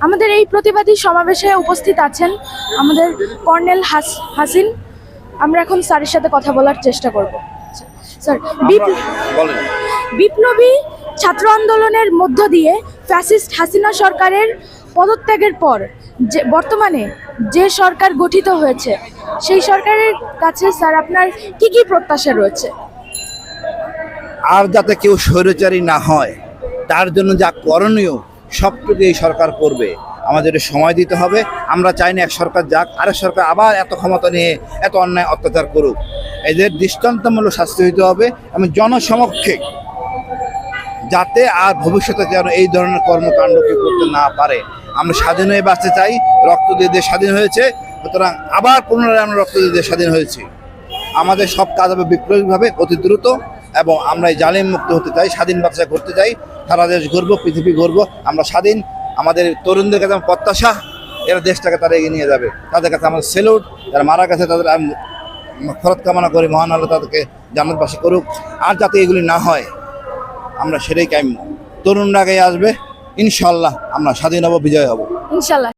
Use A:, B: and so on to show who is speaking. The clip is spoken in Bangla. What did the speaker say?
A: আমাদের এই প্রতিবাদী সমাবেশে উপস্থিত আছেন আমাদের কর্নেল হাসিন। আমরা এখন স্যারের সাথে কথা বলার চেষ্টা করব। স্যার,
B: বলেন।
A: বিপ্লবী ছাত্র আন্দোলনের মধ্য দিয়ে ফ্যাসিস্ট হাসিনা সরকারের পদত্যাগের পর যে বর্তমানে যে সরকার গঠিত হয়েছে, সেই সরকারের কাছে স্যার আপনার কি কি প্রত্যাশা রয়েছে?
B: আর যাতে কেউ স্বৈরাচারী না হয় তার জন্য যা করণীয় সবটুকু এই সরকার করবে। আমাদের সময় দিতে হবে। আমরা চাই না এক সরকার যাক, আরেক সরকার আবার এত ক্ষমতা নিয়ে এত অন্যায় অত্যাচার করুক। এদের দৃষ্টান্তমূলক শাস্তি হইতে হবে এবং জনসমক্ষে, যাতে আর ভবিষ্যতে যেন এই ধরনের কর্মকাণ্ড কেউ করতে না পারে। আমরা স্বাধীন হয়ে বাঁচতে চাই, রক্ত দিয়ে দেশ স্বাধীন হয়েছে, সুতরাং আবার পুনরায় আমরা রক্ত দিয়ে দেশ স্বাধীন হয়েছি। আমাদের সব কাজ হবে বিপ্লবীভাবে, অতি দ্রুত, এবং আমরা এই জালিম মুক্ত হতে চাই, স্বাধীন বাচ্চা করতে চাই। সারা দেশ গর্ব, পৃথিবী গর্ব, আমরা স্বাধীন। আমাদের তরুণদের কাছে আমার প্রত্যাশা, এরা দেশটাকে তারা এগিয়ে নিয়ে যাবে। তাদের কাছে আমার সেলুট। যারা মারা গেছে তাদের আমি ফরত কামনা করি, মহান আল্লাহ তাদেরকে জান্নাতবাসী করুক। আর যাতে এগুলি না হয়, আমরা সেটাই কাম্য। তরুণরা আগে আসবে, ইনশাল্লাহ আমরা স্বাধীন হব, বিজয় হব
A: ইনশাল্লাহ।